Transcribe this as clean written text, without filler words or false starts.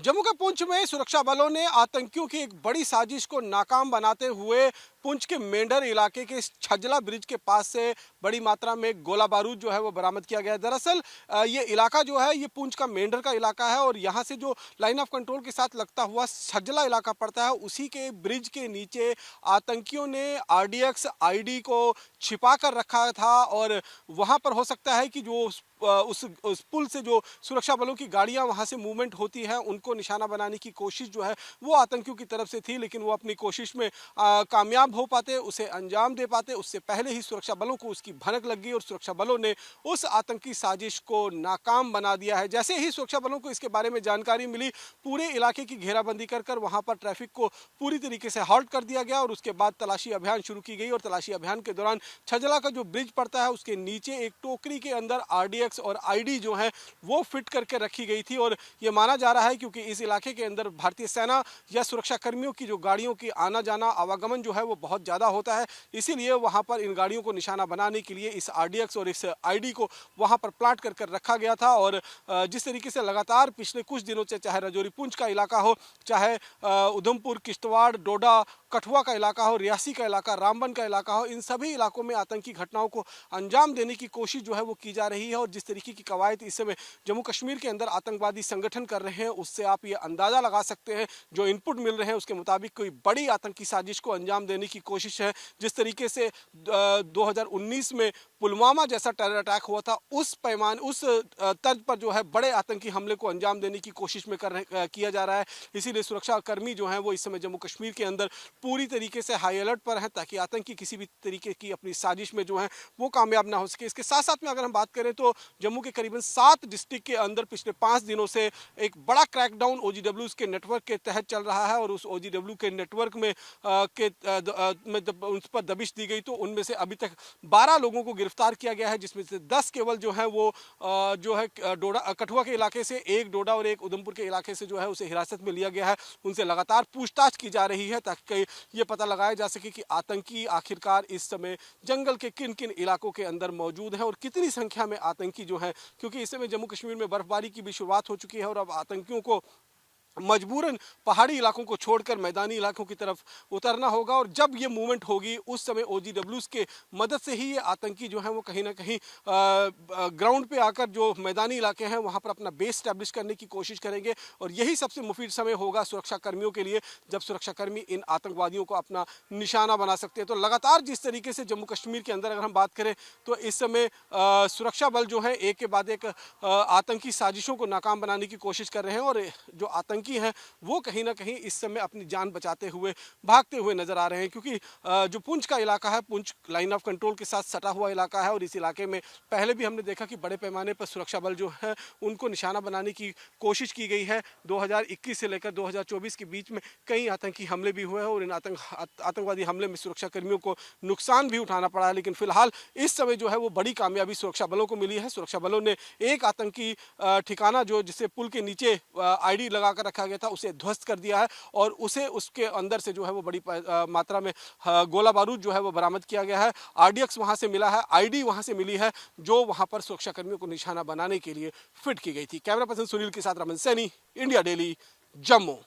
जम्मू के पुंछ में सुरक्षा बलों ने आतंकियों की एक बड़ी साजिश को नाकाम बनाते हुए पुंछ के मेंढर इलाके के छजला ब्रिज के पास से बड़ी मात्रा में गोला बारूद जो है वो बरामद किया गया है। दरअसल ये इलाका जो है ये पुंछ का मेंढर का इलाका है और यहाँ से जो लाइन ऑफ कंट्रोल के साथ लगता हुआ छजला इलाका पड़ता है, उसी के ब्रिज के नीचे आतंकियों ने आरडीएक्स आईडी को छिपा कर रखा था और वहाँ पर हो सकता है कि जो उस पुल से जो सुरक्षा बलों की गाड़ियां वहां से मूवमेंट होती है उनको निशाना बनाने की कोशिश जो है वो आतंकियों की तरफ से थी, लेकिन वो अपनी कोशिश में कामयाब हो पाते, उसे अंजाम दे पाते उससे पहले ही सुरक्षा बलों को उसकी भनक लग गई और सुरक्षा बलों ने उस आतंकी साजिश को नाकाम बना दिया है। जैसे ही सुरक्षा बलों को इसके बारे में जानकारी मिली, पूरे इलाके की घेराबंदी कर वहां पर ट्रैफिक को पूरी तरीके से हॉल्ट कर दिया गया और उसके बाद तलाशी अभियान शुरू की गई। और तलाशी अभियान के दौरान छजला का जो ब्रिज पड़ता है उसके नीचे एक टोकरी के अंदर आरडीएक्स और आईडी जो है वो फिट करके रखी गई थी और ये माना जा रहा है क्योंकि इस इलाके के अंदर भारतीय सेना या सुरक्षा कर्मियों की जो गाड़ियों की आना जाना आवागमन जो है वो बहुत ज़्यादा होता है, इसीलिए वहां पर इन गाड़ियों को निशाना बनाने के लिए इस आरडीएक्स और इस आईडी को वहां पर प्लांट कर रखा गया था। और जिस तरीके से लगातार पिछले कुछ दिनों से चाहे राजौरी पुंछ का इलाका हो, चाहे उधमपुर, किश्तवाड़, डोडा, कठुआ का इलाका हो, रियासी का इलाका, रामबन का इलाका हो, इन सभी इलाकों में आतंकी घटनाओं को अंजाम देने की कोशिश जो है वो की जा रही है। और जिस तरीके की कवायद इस समय जम्मू कश्मीर के अंदर आतंकवादी संगठन कर रहे हैं, उससे आप ये अंदाजा लगा सकते हैं, जो इनपुट मिल रहे हैं उसके मुताबिक कोई बड़ी आतंकी साजिश को अंजाम देने की कोशिश है। जिस तरीके से 2019 में पुलवामा जैसा टेरर अटैक हुआ था, उस तर्ज पर जो है बड़े आतंकी हमले को अंजाम देने की कोशिश में किया जा रहा है। इसीलिए सुरक्षा कर्मी जो हैं वो इस समय जम्मू कश्मीर के अंदर पूरी तरीके से हाई अलर्ट पर हैं ताकि आतंकी किसी भी तरीके की अपनी साजिश में जो है वो कामयाब ना हो सके। इसके साथ साथ में अगर हम बात करें तो जम्मू के करीबन 7 डिस्ट्रिक्ट के अंदर पिछले 5 दिनों से एक बड़ा क्रैकडाउन ओजीडब्ल्यूज के नेटवर्क के तहत चल रहा है और उस ओजीडब्ल्यू के नेटवर्क में उन पर दबिश दी गई तो उनमें से अभी तक 12 लोगों को गिरफ्तार किया गया है, जिसमें से 10 केवल जो है वो जो है कठुआ के इलाके से, एक डोडा और एक उधमपुर के इलाके से जो है उसे हिरासत में लिया गया है। उनसे लगातार पूछताछ की जा रही है ताकि ये पता लगाया जा सके कि आतंकी आखिरकार इस समय जंगल के किन किन इलाकों के अंदर मौजूद हैं और कितनी संख्या में आतंकी जो है, क्योंकि इस समय जम्मू कश्मीर में बर्फबारी की भी शुरुआत हो चुकी है और अब आतंकियों को मजबूरन पहाड़ी इलाकों को छोड़कर मैदानी इलाकों की तरफ उतरना होगा। और जब ये मूवमेंट होगी उस समय ओजीडब्ल्यूज के मदद से ही ये आतंकी जो है वो कहीं ना कहीं ग्राउंड पे आकर जो मैदानी इलाके हैं वहाँ पर अपना बेस स्टैब्लिश करने की कोशिश करेंगे और यही सबसे मुफीद समय होगा सुरक्षा कर्मियों के लिए, जब सुरक्षाकर्मी इन आतंकवादियों को अपना निशाना बना सकते हैं। तो लगातार जिस तरीके से जम्मू कश्मीर के अंदर अगर हम बात करें तो इस समय सुरक्षा बल जो है एक के बाद एक आतंकी साजिशों को नाकाम बनाने की कोशिश कर रहे हैं और जो आतंकी हैं वो कहीं ना कहीं इस समय अपनी जान बचाते हुए भागते हुए नजर आ रहे हैं, क्योंकि जो पुंछ का इलाका है, पुंछ लाइन ऑफ कंट्रोल के साथ सटा हुआ इलाका है और इस इलाके में पहले भी हमने देखा कि बड़े पैमाने पर सुरक्षा बल जो है उनको निशाना बनाने की कोशिश की गई है। 2021 से लेकर 2024 के बीच में कई आतंकी हमले भी हुए हैं और इन आतंकवादी हमले में सुरक्षा कर्मियों को नुकसान भी उठाना पड़ा है, लेकिन फिलहाल इस समय जो है वो बड़ी कामयाबी सुरक्षा बलों को मिली है। सुरक्षा बलों ने एक आतंकी ठिकाना जो जिसे पुल के नीचे आईडी लगाकर रखा गया था उसे ध्वस्त कर दिया है और उसे उसके अंदर से जो है वो बड़ी मात्रा में गोला बारूद जो है वो बरामद किया गया है। आरडीएक्स वहां से मिला है, आईडी वहां से मिली है जो वहां पर सुरक्षा कर्मियों को निशाना बनाने के लिए फिट की गई थी। कैमरा पर्सन सुनील के साथ रमन सैनी, इंडिया डेली, जम्मू।